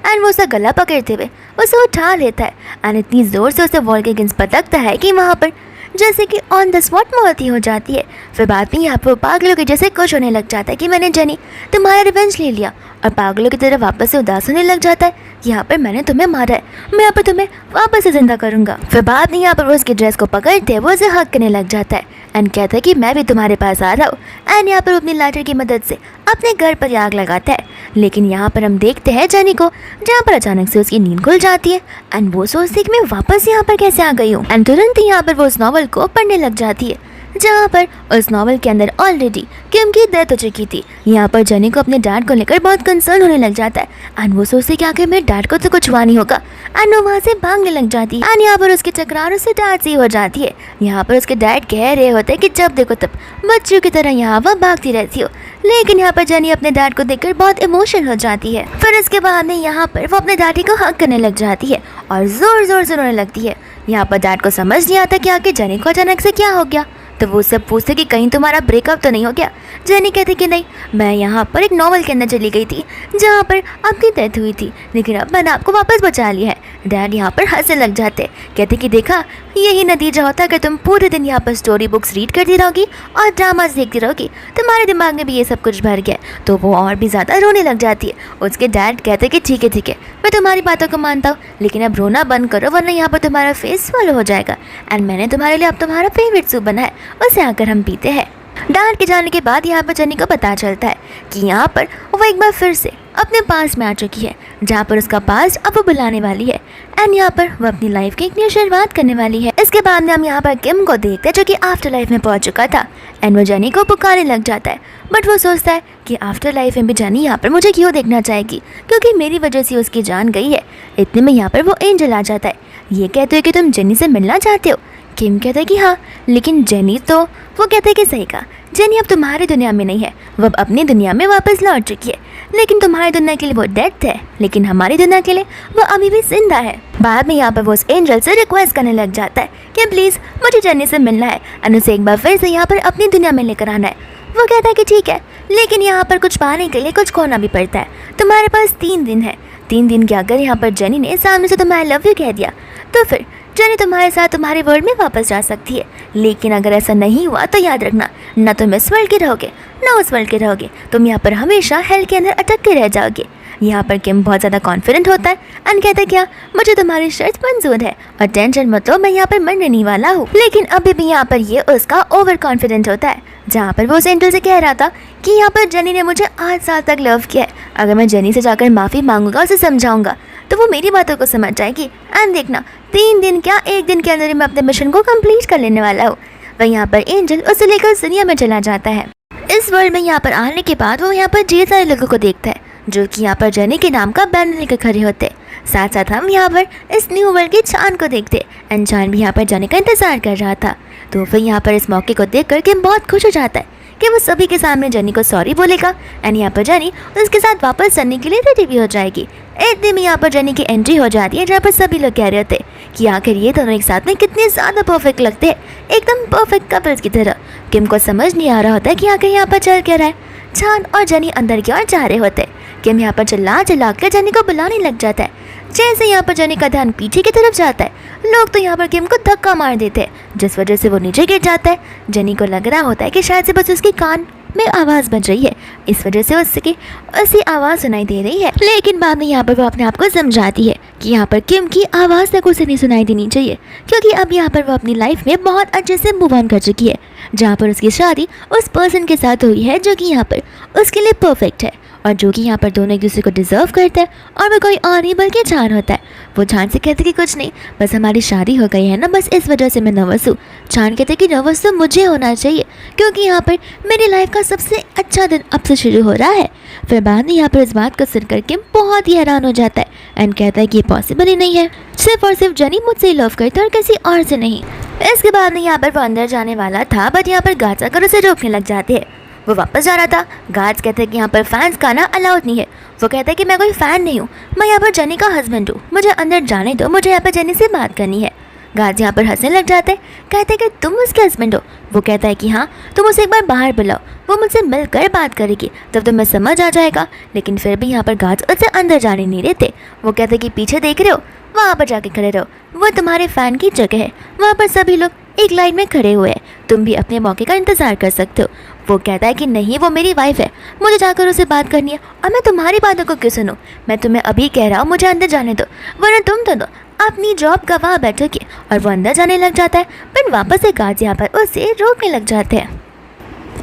एंड वो उसका गला पकड़ते हुए उसे उठा लेता है एंड इतनी ज़ोर से उसे वॉल के अगेंस्ट पटकता है कि वहाँ पर जैसे कि ऑन द स्पॉट मौत ही हो जाती है। फिर बाद में यहाँ पर पागलों के जैसे खुश होने लग जाता है कि मैंने जेनी तुम्हारा रिवेंज ले लिया, और पागलों की तरह वापस से उदास होने लग जाता है कि यहाँ पर मैंने तुम्हें मारा है, मैं यहाँ पर तुम्हें वापस से जिंदा करूँगा। फिर बाद में यहाँ पर वो उसकी ड्रेस को पकड़ते हैं, वो उसे हक करने लग जाता है एंड कहता है कि मैं भी तुम्हारे पास आ रहा हूँ। एंड यहाँ पर अपनी लाइटर की मदद से अपने घर पर आग लगाता है, लेकिन यहाँ पर हम देखते हैं जेनी को, जहाँ पर अचानक से उसकी नींद खुल जाती है एंड वो सोचती है कि मैं वापस यहाँ पर कैसे आ गई हूँ। एंड तुरंत ही यहाँ पर वो उस नॉवल को पढ़ने लग जाती है, जहाँ पर उस नॉवल के अंदर ऑलरेडी किम की डेथ हो चुकी थी। यहाँ पर जेनी को अपने डैड को लेकर बहुत कंसर्न होने लग जाता है एंड वो सोचती कि आखिर मेरे डैड को तो कुछ हुआ नहीं होगा एंड वो वहाँ से भागने लग जाती है एंड यहाँ पर उसके टकरार से डैड से हो जाती है। यहाँ पर उसके डैड कह रहे होते हैं कि जब देखो तब बच्चों की तरह यहाँ वह भागती रहती हो, लेकिन यहाँ पर जेनी अपने डैड को देखकर बहुत इमोशनल हो जाती है। फिर इसके बाद में यहाँ पर वो अपने डैडी को हक करने लग जाती है और जोर जोर से रोने लगती है। यहाँ पर डैड को समझ नहीं आता कि आखिर जेनी को अचानक से क्या हो गया, तो वो सब पूछते कि कहीं तुम्हारा ब्रेकअप तो नहीं हो गया। जेनी कहती कि नहीं, मैं यहाँ पर एक नॉवल के अंदर चली गई थी जहाँ पर आपकी डेथ हुई थी, लेकिन अब मैंने आपको वापस बचा लिया है। डैड यहाँ पर हंसने लग जाते, कहते कि देखा, यही नतीजा होता अगर तुम पूरे दिन यहाँ पर स्टोरी बुक्स रीड करती रहोगी और ड्रामास देखती रहोगी, तुम्हारे दिमाग में भी ये सब कुछ भर गया। तो वो और भी ज़्यादा रोने लग जाती है। उसके डैड कहते कि ठीक है, मैं तुम्हारी बातों को मानता हूँ, लेकिन अब रोना बंद करो वरना यहाँ पर तुम्हारा फेस फॉलो हो जाएगा एंड मैंने तुम्हारे लिए अब तुम्हारा फेवरेट सूप बना है, उसे आकर हम पीते हैं। डैड के जाने के बाद यहाँ पर जेनी को पता चलता है कि यहाँ पर वो एक बार फिर से अपने पास में आ चुकी है, जहाँ पर उसका पास अब वो बुलाने वाली है एंड यहाँ पर वो अपनी लाइफ की एक नई शुरुआत करने वाली है। इसके बाद में हम यहाँ पर किम को देखते हैं जो कि आफ्टर लाइफ में पहुँच चुका था एंड वो जेनी को पुकारने लग जाता है, बट वो सोचता है कि आफ्टर लाइफ में भी जेनी यहाँ पर मुझे क्यों देखना चाहेगी, क्योंकि मेरी वजह से उसकी जान गई है। इतने में यहाँ पर वो एंजल आ जाता है, ये कहते हो कि तुम जेनी से मिलना चाहते हो। किम कहता है कि हाँ, लेकिन जेनी तो, वो कहते हैं कि सही कहा, जेनी अब तुम्हारी दुनिया में नहीं है, वो अब अपनी दुनिया में वापस लौट चुकी है। लेकिन तुम्हारी दुनिया के लिए वो डेथ है, लेकिन हमारी दुनिया के लिए वो अभी भी जिंदा है। बाद में यहाँ पर वो उस एंजल से रिक्वेस्ट करने लग जाता है कि प्लीज़ मुझे जेनी से मिलना है और उसे एक बार फिर से यहाँ पर अपनी दुनिया में लेकर आना है। वो कहता है कि ठीक है, लेकिन यहाँ पर कुछ पाने के लिए कुछ खोना भी पड़ता है। तुम्हारे पास 3 दिन है, 3 दिन के अगर यहाँ पर जेनी ने सामने से तुम्हें आई लव यू कह दिया तो फिर जेनी तुम्हारे साथ तुम्हारे वर्ल्ड में वापस जा सकती है। लेकिन अगर ऐसा नहीं हुआ तो याद रखना, ना तुम इस वर्ल्ड के रहोगे ना उस वर्ल्ड के रहोगे, तुम यहाँ पर हमेशा हेल के अंदर अटक के रह जाओगे। यहाँ पर किम बहुत ज़्यादा कॉन्फिडेंट होता है एंड कहता है क्या मुझे तुम्हारी शर्त मंजूर है और टेंशन मत लो, मैं यहाँ पर मरने नहीं वाला हूँ। लेकिन अभी भी यहाँ पर ये उसका ओवर कॉन्फिडेंट होता है, जहाँ पर वो उस एंजल से कह रहा था कि यहाँ पर जेनी ने मुझे 8 साल तक लव किया है, अगर मैं जेनी से जाकर माफ़ी मांगूंगा, उसे समझाऊंगा तो वो मेरी बातों को समझ जाएगी एंड देखना 3 दिन क्या 1 दिन के अंदर ही मैं अपने मिशन को कंप्लीट कर लेने वाला हूँ। वह यहाँ पर एंजल उसे लेकर दुनिया में चला जाता है। इस वर्ल्ड में यहाँ पर आने के बाद वो यहाँ पर ढेर सारे लोगों को देखता है जो कि यहाँ पर जेनी के नाम का बैनर लेकर खड़े होते। साथ साथ हम यहाँ पर इस न्यू वर्ल्ड की चांद को देखते एंड चांद भी यहाँ पर जेनी का इंतजार कर रहा था। तो फिर यहाँ पर इस मौके को देख कर किम बहुत खुश हो जाता है कि वो सभी के सामने जेनी को सॉरी बोलेगा एंड यहाँ पर जेनी उसके साथ वापस चलने के लिए रेडी भी हो जाएगी। इतने में यहाँ पर जेनी की एंट्री हो जाती है, जहाँ पर सभी लोग कह रहे होते कि आखिर ये दोनों एक साथ में कितने ज़्यादा परफेक्ट लगते हैं, एकदम परफेक्ट कपल्स की तरह। किम को समझ नहीं आ रहा होता है कि आखिर यहाँ पर चल क्या रहा है। चांद और जेनी अंदर की ओर जा रहे होते। किम यहाँ पर चिल्ला कर जेनी को बुलाने लग जाता है। जैसे यहाँ पर जेनी का ध्यान पीछे की तरफ जाता है, लोग तो यहाँ पर किम को धक्का मार देते हैं, जिस वजह से वो नीचे गिर जाता है। जेनी को लग रहा होता है कि शायद से बस उसके कान में आवाज़ बज रही है, इस वजह से उसकी आवाज़ सुनाई दे रही है। लेकिन बाद में यहाँ पर वो अपने आप को समझाती है कि यहाँ पर किम की आवाज़ तक उसे नहीं सुनाई देनी चाहिए, क्योंकि अब यहाँ पर वो अपनी लाइफ में बहुत अच्छे से मूव ऑन कर चुकी है, जहाँ पर उसकी शादी उस पर्सन के साथ हुई है जो कि यहाँ पर उसके लिए परफेक्ट है और जो कि यहाँ पर दोनों एक दूसरे को डिज़र्व करते हैं। और वो कोई और नहीं बल्कि चांद होता है। वो चांद से कहते कि कुछ नहीं, बस हमारी शादी हो गई है ना, बस इस वजह से मैं नर्वस हूँ। चांद कहते कि नर्वस तो मुझे होना चाहिए, क्योंकि यहाँ पर मेरी लाइफ का सबसे अच्छा दिन अब से शुरू हो रहा है। फिर बाद में यहाँ पर इस बात को सुनकर किम बहुत ही हैरान हो जाता है एंड कहता है कि ये पॉसिबल ही नहीं है, सिर्फ और सिर्फ जेनी मुझसे ही लव करता है और किसी और से नहीं। इसके बाद में यहाँ पर वो अंदर जाने वाला था, बट यहाँ पर गार्ड्स आकर उसे रोकने लग जाते हैं। वो वापस जा रहा था। गार्ड्स कहते हैं कि यहाँ पर फैंस का आना अलाउड नहीं है। वो कहता है कि मैं कोई फ़ैन नहीं हूँ, मैं यहाँ पर जेनी का हस्बैंड हूँ, मुझे अंदर जाने दो, मुझे यहाँ पर जेनी से बात करनी है। गार्ड्स यहाँ पर हंसने लग जाते हैं, कहते हैं कि तुम उसके हस्बैंड हो। वो कहता है कि हाँ, तुम उसे एक बार बाहर बुलाओ, वो मुझसे मिलकर बात करेगी, तब तो मैं समझ आ जाएगा। लेकिन फिर भी यहाँ पर गार्ड्स उसे अंदर जाने नहीं देते। वो कहते हैं कि पीछे देख रहे हो, वहाँ पर जाके खड़े रहो, वो तुम्हारे फ़ैन की जगह है, वहाँ पर सभी लोग एक लाइन में खड़े हुए हैं, तुम भी अपने मौके का इंतज़ार कर सकते हो। वो कहता है कि नहीं, वो मेरी वाइफ है, मुझे जाकर उसे बात करनी है और मैं तुम्हारी बातों को क्यों सुनूं। मैं तुम्हें अभी कह रहा हूँ मुझे अंदर जाने दो, वरना तुम दोनों अपनी जॉब गवा बैठोगे। और वो अंदर जाने लग जाता है, फिर वापस से गार्ड्स यहाँ पर उसे रोकने लग जाते हैं।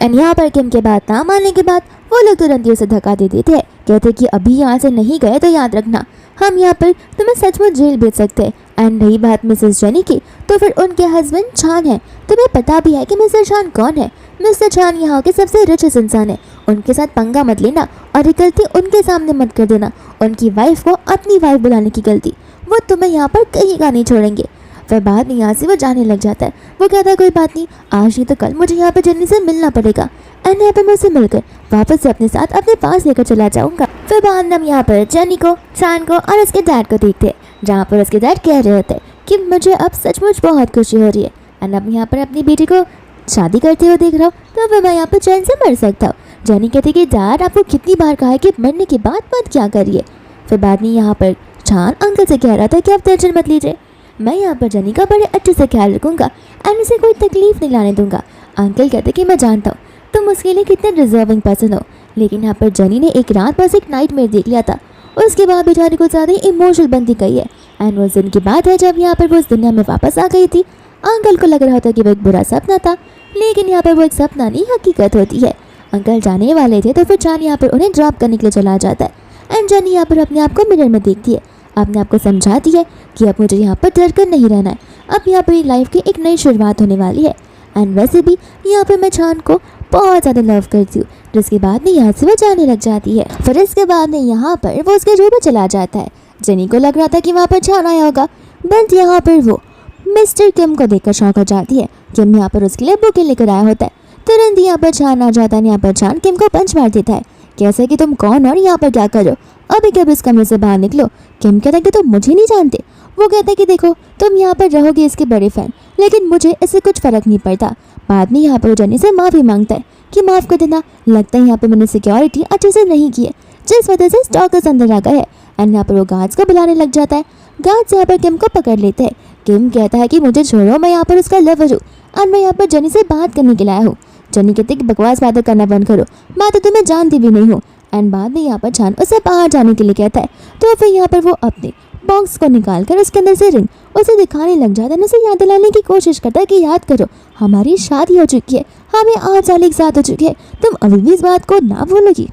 एंड यहाँ पर किम के बात ना मानने के बाद वो लोग तुरंत ही उसे धक्का दे देते हैं, कहते कि अभी यहाँ से नहीं गए तो याद रखना हम यहाँ पर तुम्हें सचमुच जेल भेज सकते हैं। एंड रही बात मिसेस जेनी की, तो फिर उनके हस्बैंड छान है। तुम्हें पता भी है कि मिस्टर छान कौन है। मिस्टर छान यहाँ के सबसे रिचेस्ट इंसान है। उनके साथ पंगा मत लेना और ये गलती उनके सामने मत कर देना। उनकी वाइफ को अपनी वाइफ बुलाने की गलती, वो तुम्हें यहाँ पर कहीं का नहीं छोड़ेंगे। फिर बाद में यहाँ से वो जाने लग जाता है। वो कहता है कोई बात नहीं, आज नहीं तो कल मुझे यहाँ पर जेनी से मिलना पड़ेगा एंड यहाँ पर मैं उसे मिलकर वापस से अपने साथ अपने पास लेकर चला जाऊँगा। फिर बाद में हम यहाँ पर जेनी को, छान को और उसके डैड को देखते हैं, जहाँ पर उसके डैड कह रहे होते हैं कि मुझे अब सचमुच बहुत खुशी हो रही है एंड अब यहाँ पर अपनी बेटी को शादी करते हुए देख रहा हूँ, तो फिर मैं यहाँ पर चैन से मर सकता हूँ। जेनी कहती कि डैड आपको कितनी बार कहा है कि मरने के बाद मत क्या करिए। फिर बाद में यहाँ पर छान अंकल से कह रहा था कि आप टेंशन मत लीजिए, मैं यहाँ पर जेनी का बड़े अच्छे से ख्याल रखूँगा एंड उसे कोई तकलीफ नहीं लाने दूंगा। अंकल कहते कि मैं जानता हूँ तुम उसके लिए कितने डिजर्विंग पर्सन हो, लेकिन यहाँ पर जेनी ने एक रात बस एक नाइटमेयर देख लिया था, उसके बाद बेचारी को ज़्यादा इमोशनल बनती गई है। एंड उस दिन की बात है जब यहाँ पर वो उस दुनिया में वापस आ गई थी। अंकल को लग रहा था कि वो एक बुरा सपना था, लेकिन यहाँ पर वो एक सपना नहीं हकीकत होती है। अंकल जाने वाले थे तो फिर जान यहाँ पर उन्हें ड्रॉप करने के लिए चला जाता है एंड जानी यहाँ पर अपने आप को मिरर में देखती है, अपने आप को समझाती है कि अब मुझे यहाँ पर डर कर नहीं रहना है, अब यहाँ पर मेरी लाइफ की एक नई शुरुआत होने वाली है। एंड वैसे भी यहाँ पर मैं छान को बहुत ज़्यादा लव करती हूँ, जिसके बाद में यहाँ से वो जाने लग जाती है। फिर इसके बाद में यहाँ पर वो उसके रूम में चला जाता है। जेनी को लग रहा था कि वहाँ पर छान आया होगा, बट यहाँ पर वो मिस्टर किम को देखकर शौक हो जाती है। किम यहाँ पर उसके लिए बुके लेकर आया होता है। तुरंत यहाँ पर छान आ जाता है। यहाँ पर छान किम को पंच मार देता है, कैसे कि तुम कौन और यहाँ पर क्या करो, अभी कभी इस कमरे से बाहर निकलो। किम कहता है कि तुम मुझे नहीं जानते। वो कहता है कि देखो तुम यहाँ पर रहोगे इसके बड़े फैन, लेकिन मुझे इससे कुछ फ़र्क नहीं पड़ता। बाद में यहाँ पर जेनी से माफ़ी मांगता है कि माफ़ कर देना, लगता है यहाँ पर मैंने सिक्योरिटी अच्छे से नहीं की है, जिस वजह से स्टॉकर्स अंदर आ गए हैं। एंड यहाँ पर वो गार्ड्स को बुलाने लग जाता है। गार्ड्स यहाँ पर किम को पकड़ लेते हैं। किम कहता है कि मुझे छोड़ो, मैं यहाँ पर उसका लवर हूँ और मैं यहाँ पर जेनी से बात करने के लिए आया हूँ। जेनी कहती है कि बकवास बातें करना बंद करो, मैं तो तुम्हें जानती भी नहीं हूँ। एंड बाद में यहाँ पर छान उसे बाहर जाने के लिए कहता है, तो फिर यहाँ पर वो अपने बॉक्स को निकाल कर उसके अंदर से रिंग उसे दिखाने लग जाता है, उसे याद दिलाने की कोशिश करता है कि याद करो हमारी शादी हो चुकी है, हमें 8 साल एक साथ हो चुके हैं, तुम अभी भी इस बात को ना भूलोगी।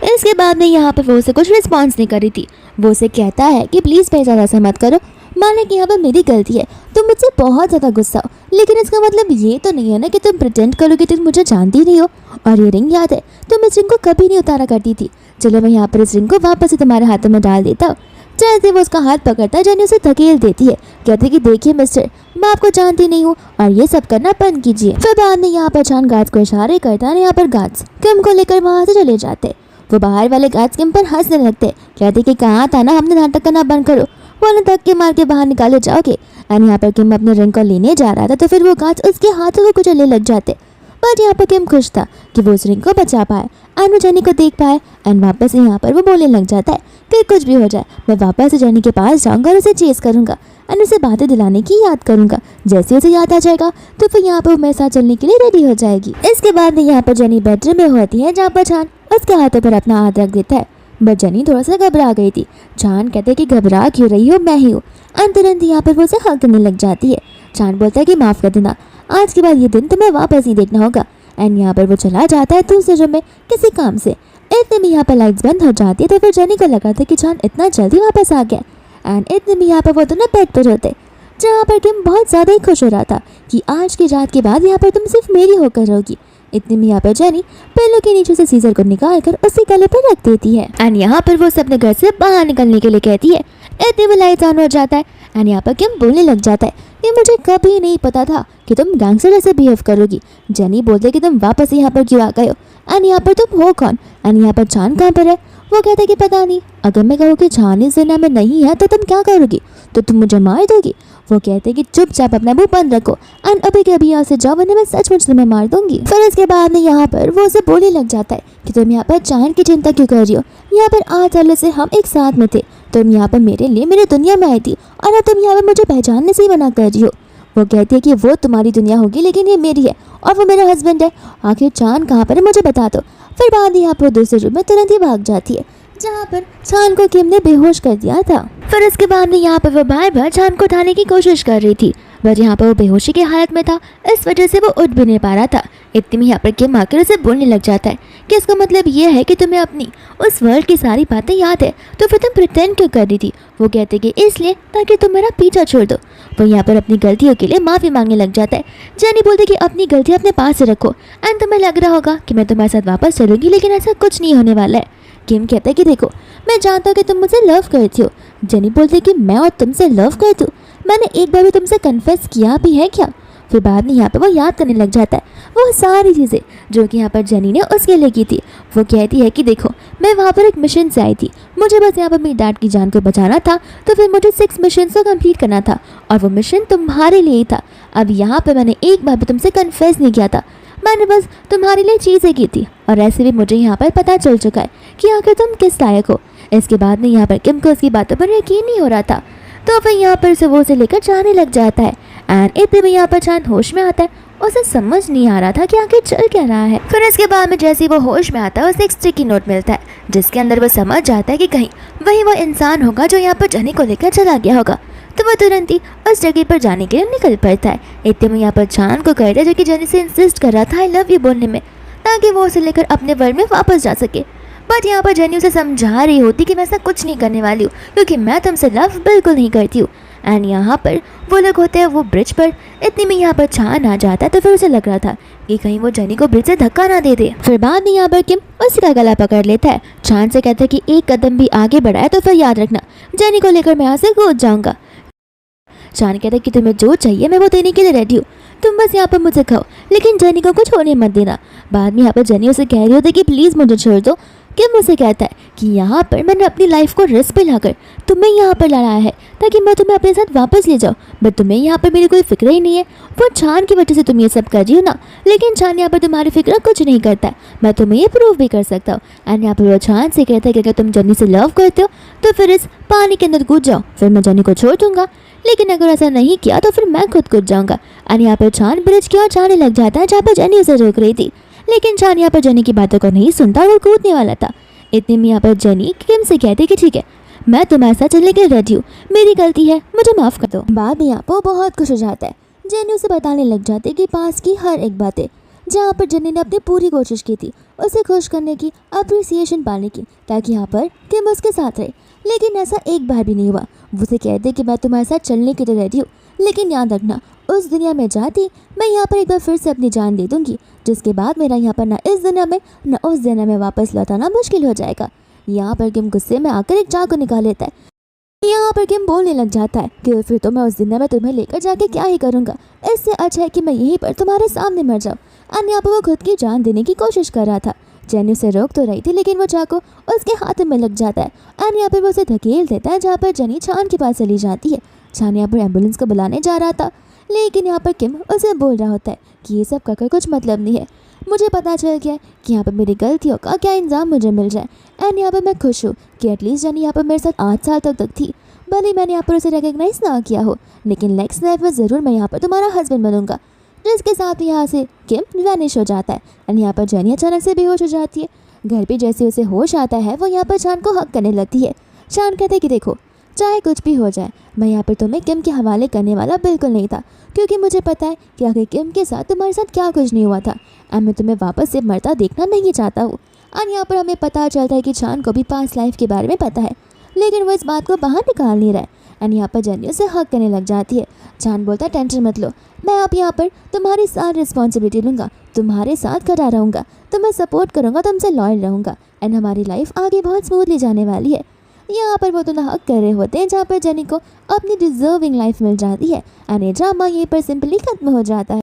इसके बाद में यहाँ पर वो उसे कुछ रिस्पॉन्स नहीं कर रही थी। वो उसे कहता है कि प्लीज़ मेरे ज़्यादा ऐसा मत करो, माने कि यहाँ पर मेरी गलती है, तुम मुझसे बहुत ज़्यादा गुस्सा हो, लेकिन इसका मतलब ये तो नहीं है ना कि तुम प्रिटेंड करो कि तुम मुझे जानती नहीं हो। और ये रिंग याद है, तुम इस रिंग को कभी नहीं उतारा करती थी, चलो मैं यहाँ पर इस रिंग को वापस से तुम्हारे हाथों में डाल देता हूँ। जैसे वो उसका हाथ पकड़ता है, जेनी उसे धकेल देती है, कहती कि देखिए मिस्टर, मैं आपको जानती नहीं हूँ और ये सब करना बंद कीजिए। फिर बाद में यहाँ पर छान गार्ड्स को इशारे करता है। यहाँ पर गार्ड्स किम को लेकर वहाँ से चले जाते। वो बाहर वाले गार्ड्स किम पर हंसने लगते, कहते कि कहाँ था ना, हमने नाटक करना बंद करो, वरना धक्के मार के बाहर निकाले जाओगे। एंड यहाँ पर किम अपने रिंग को लेने जा रहा था, तो फिर वो गार्ड्स उसके हाथों को कुचलने लग जाते। बट यहाँ पर किम खुश था कि वो उस रिंग को बचा पाए एंड वो जेनी को देख पाए। एंड वापस से यहाँ पर वो बोलने लग जाता है कि कुछ भी हो जाए, मैं वापस से जेनी के पास जाऊँगा और उसे चेस करूँगा एंड उसे बातें दिलाने की याद करूँगा। जैसे उसे याद आ जाएगा तो फिर यहाँ पर वो मेरे साथ चलने के लिए रेडी हो जाएगी। इसके बाद में यहाँ पर जेनी बेडरूम में होती है, जहाँ पर छान उसके हाथों पर अपना हाथ रख देता है। बट जेनी थोड़ा सा घबरा गई थी। छान कहते कि घबरा क्यों रही हो, मैं ही हूँ। एंड तुरंत यहाँ पर वो उसे हक करने लग जाती है। छान बोलता है कि माफ़ कर देना, आज के बाद ये दिन तुम्हें वापस नहीं देखना होगा। एंड यहाँ पर वो चला जाता है दूसरे रूम में किसी काम से। इतने में यहाँ पर लाइट्स बंद हो जाती है, तो फिर जेनी को लगा था कि छान इतना जल्दी वापस आ गया। एंड इतने में यहाँ पर वो दोनों बेड पर होते, जहाँ पर किम बहुत ज़्यादा ही खुश हो रहा था कि आज की रात के बाद यहाँ पर तुम सिर्फ मेरी होकर रहोगी। इतने में यहाँ पर जेनी पिलो के नीचे से सीजर को निकाल कर उसके गले पर रख देती है। एंड यहाँ पर वो अपने घर से बाहर निकलने के लिए कहती है। इतने में लाइट्स ऑन हो जाता है एंड यहाँ पर किम बोलने लग जाता है कि मुझे कभी नहीं पता था कि तुम गैंगस्टर जैसे बिहेव करोगी। जेनी बोलते कि तुम वापस यहाँ पर क्यों आ गए हो एंड यहाँ पर तुम हो कौन। एंड यहाँ पर छान कहाँ पर है। वो कहता है कि पता नहीं, अगर मैं कहूँ कि छान इस दुनिया में नहीं है तो तुम क्या करोगी, तो तुम मुझे मार दोगी। वो कहते हैं कि चुपचाप अपना मुंह बंद रखो एंड अभी के अभी यहाँ से जाओ, वरना मैं सचमुच तुम्हें मार दूंगी। फिर इसके बाद में यहाँ पर वो उसे बोलने लग जाता है कि तुम यहाँ पर छान की चिंता क्यों कर रही हो, यहाँ पर 8 सालों से हम एक साथ में थे, तुम यहाँ पर मेरे लिए मेरी दुनिया में आई थी और अब तुम यहाँ पर मुझे पहचानने से ही मना कर रही हो। वो कहती है कि वो तुम्हारी दुनिया होगी लेकिन ये मेरी है और वो मेरा हस्बैंड है, आखिर छान कहाँ पर है मुझे बता दो। फिर बाद यहाँ पर दूसरे रूम में तुरंत ही भाग जाती है, जहाँ पर छान को किम ने बेहोश कर दिया था। फिर इसके बाद में यहाँ पर वो बार बार छान को उठाने की कोशिश कर रही थी, बट यहाँ पर वो बेहोशी की हालत में था, इस वजह से वो उठ भी नहीं पा रहा था। इतनी में यहाँ पर किम आकर उसे बोलने लग जाता है कि इसका मतलब ये है कि तुम्हें अपनी उस वर्ल्ड की सारी बातें याद है, तो फिर तुम प्रिटेंड क्यों कर रही थी? वो कहते कि इसलिए ताकि तुम मेरा पीछा छोड़ दो। वो यहाँ पर अपनी गलतियों के लिए माफ़ी मांगने लग जाता है। जेनी बोलती कि अपनी गलती अपने पास से रखो एंड तुम्हें लग रहा होगा कि मैं तुम्हारे साथ वापस चलूँगी, लेकिन ऐसा कुछ नहीं होने वाला है। किम कहता है कि देखो, मैं जानता हूँ कि तुम मुझे लव करती हो। जेनी बोलती कि मैं और तुमसे लव करती हूँ? मैंने एक बार भी तुमसे कन्फेस किया भी है क्या? फिर बाद में यहाँ पर वो याद करने लग जाता है वो सारी चीज़ें जो कि यहाँ पर जेनी ने उसके लिए की थी। वो कहती है कि देखो, मैं वहाँ पर एक मिशन से आई थी, मुझे बस यहाँ पर मेरी डैड की जान को बचाना था, तो फिर मुझे 6 मिशन को कंप्लीट करना था और वो मिशन तुम्हारे लिए ही था। अब यहाँ पर मैंने एक बार भी तुमसे कन्फेस नहीं किया था, मैंने बस तुम्हारे लिए चीज़ें की थी और ऐसे भी मुझे यहाँ पर पता चल चुका है कि आखिर तुम किस लायक हो। इसके बाद में यहाँ पर किम को उसकी बातों पर यकीन नहीं हो रहा था, तो फिर यहाँ पर उसे वो उसे लेकर जाने लग जाता है एंड इतने में यहाँ पर चांद होश में आता है। उसे समझ नहीं आ रहा था कि आखिर चल क्या रहा है। फिर इसके बाद में जैसे ही वो होश में आता है उसे एक स्टिकी नोट मिलता है जिसके अंदर वो समझ जाता है कि कहीं वही वो इंसान होगा जो यहाँ पर जेनी को लेकर चला गया होगा। तो वो तुरंत ही उस जगह पर जाने के लिए निकल पड़ता है। इतने में यहाँ पर चांद को कहता है जो कि जेनी से इंसिस्ट कर रहा था आई लव यू बोलने में, ताकि वो उसे लेकर अपने वर्ल्ड में वापस जा सके। बट यहाँ पर जेनी उसे समझा रही होती कि मैं ऐसा कुछ नहीं करने वाली हूँ क्योंकि मैं तुमसे लव बिल्कुल नहीं करती हूँ। एंड यहाँ पर वो लोग होते हैं वो ब्रिज पर। इतने में यहाँ पर चांद आ जाता है, तो फिर उसे लग रहा था कि कहीं वो जेनी को ब्रिज से धक्का ना दे दे। फिर बाद में यहाँ पर किम उसका गला पकड़ लेता है। चांद से कहता है कि एक कदम भी आगे बढ़ाए तो फिर याद रखना जेनी को लेकर मैं यहाँ से कूद जाऊँगा। चांद कहता है कि तुम्हें जो चाहिए मैं वो देने के लिए रेडी हूँ, तुम बस यहाँ पर मुझे खाओ, लेकिन जेनी को कुछ होने मत देना। बाद में यहाँ पर जेनी उसे कह रही होती है कि प्लीज़ मुझे छोड़ दो। किम उसे कहता है कि यहाँ पर मैंने अपनी लाइफ को रिस्क पे लाकर तुम्हें यहाँ पर लाया है ताकि मैं तुम्हें अपने साथ वापस ले जाऊँ, बट तुम्हें यहाँ पर मेरी कोई फिक्र ही नहीं है। वो चांद की वजह से तुम ये सब कर रही हो ना, लेकिन चांद यहाँ पर तुम्हारी फिक्र कुछ नहीं करता है, मैं तुम्हें ये प्रूव भी कर सकता हूँ। एंड यहाँ पर वो चांद से कहता है कि अगर तुम जेनी से लव करते हो तो फिर इस पानी के अंदर कूद जाओ, फिर मैं जेनी को छोड़ दूंगा, लेकिन अगर ऐसा नहीं किया तो फिर मैं खुद कूद जाऊंगा। एंड यहाँ पर चांद ब्रिज की ओर जाने लग जाता है जहाँ पर जेनी उसे रोक रही थी, लेकिन चांद यहाँ पर जेनी की बातों को नहीं सुनता और कूदने वाला था। इतने में यहाँ पर जेनी किम से कहती कि ठीक है, मैं तुम्हारे साथ चलने के रेडी हूँ, मेरी गलती है, मुझे माफ़ कर दो। बाद में यहाँ पर बहुत खुश हो जाता है। जेनी उसे बताने लग जाती है कि पास की हर एक बातें, जहाँ पर जेनी ने अपनी पूरी कोशिश की थी उसे खुश करने की, अप्रिसिएशन पाने की, ताकि यहाँ पर किम उसके साथ रहे, लेकिन ऐसा एक बार भी नहीं हुआ। वो उसे कहते कि मैं तुम्हारे साथ चलने के लिए रेडी हूँ, लेकिन याद रखना उस दुनिया में जाती मैं यहाँ पर एक बार फिर से अपनी जान दे दूँगी, जिसके बाद मेरा यहाँ पर ना इस दुनिया में ना उस दुनिया में वापस लौटाना मुश्किल हो जाएगा। यहाँ पर किम गुस्से में आकर एक चाकू निकाल लेता है। यहाँ पर किम बोलने लग जाता है कि फिर तो मैं उस दुनिया में तुम्हें लेकर जाके क्या ही करूँगा, इससे अच्छा है कि मैं यहीं पर तुम्हारे सामने मर जाऊँ। और यहाँ पर वो खुद की जान देने की कोशिश कर रहा था। जेनी उसे रोक तो रही थी, लेकिन वो चाकू उसके हाथ में लग जाता है और यहाँ पर वो उसे धकेल देता है, जहाँ पर जेनी चांद के पास चली जाती है। चांद यहाँ पर एम्बुलेंस को बुलाने जा रहा था, लेकिन यहाँ पर किम उसे बोल रहा होता है कि ये सब कर कुछ मतलब नहीं है, मुझे पता चल गया कि यहाँ पर मेरी गलतियों का क्या इंजाम मुझे मिल जाए। एंड यहाँ पर मैं खुश हूँ कि एटलीस्ट जेनी यहाँ पर मेरे साथ 8 साल तक थी, भले मैंने यहाँ पर उसे रिकग्नाइज ना किया हो, लेकिन नेक्स्ट लाइफ में ज़रूर मैं यहाँ पर तुम्हारा हस्बैंड बनूंगा। जिसके साथ यहाँ से किम वैनिश हो जाता है एंड यहाँ पर जेनी अचानक से बेहोश हो जाती है। घर पे जैसे उसे होश आता है वो यहाँ पर चांद को हक करने लगती है। चांद कहते कि देखो, चाहे कुछ भी हो जाए, मैं यहाँ पर तुम्हें किम के हवाले करने वाला बिल्कुल नहीं था, क्योंकि मुझे पता है कि आखिर किम के साथ तुम्हारे साथ क्या कुछ नहीं हुआ था एंड मैं तुम्हें वापस से मरता देखना नहीं चाहता हूँ। और यहाँ पर हमें पता चलता है कि चांद को भी पास्ट लाइफ के बारे में पता है, लेकिन वो इस बात को बाहर निकाल नहीं रहा है। एंड यहाँ पर जेनी उसे हक करने लग जाती है। चांद बोलता है टेंशन मत लो, मैं अब यहाँ पर तुम्हारी सारी रिस्पॉन्सिबिलिटी लूँगा, तुम्हारे साथ खड़ा रहूँगा, तुम्हें सपोर्ट करूँगा, तुमसे लॉयल रहूँगा एंड हमारी लाइफ आगे बहुत स्मूथली जाने वाली है। यहाँ पर वो दोनों हक कर रहे होते हैं, जहाँ पर जेनी को अपनी डिजर्विंग लाइफ मिल जाती है एंड ये ड्रामा यहीं पर सिंपली खत्म हो जाता है।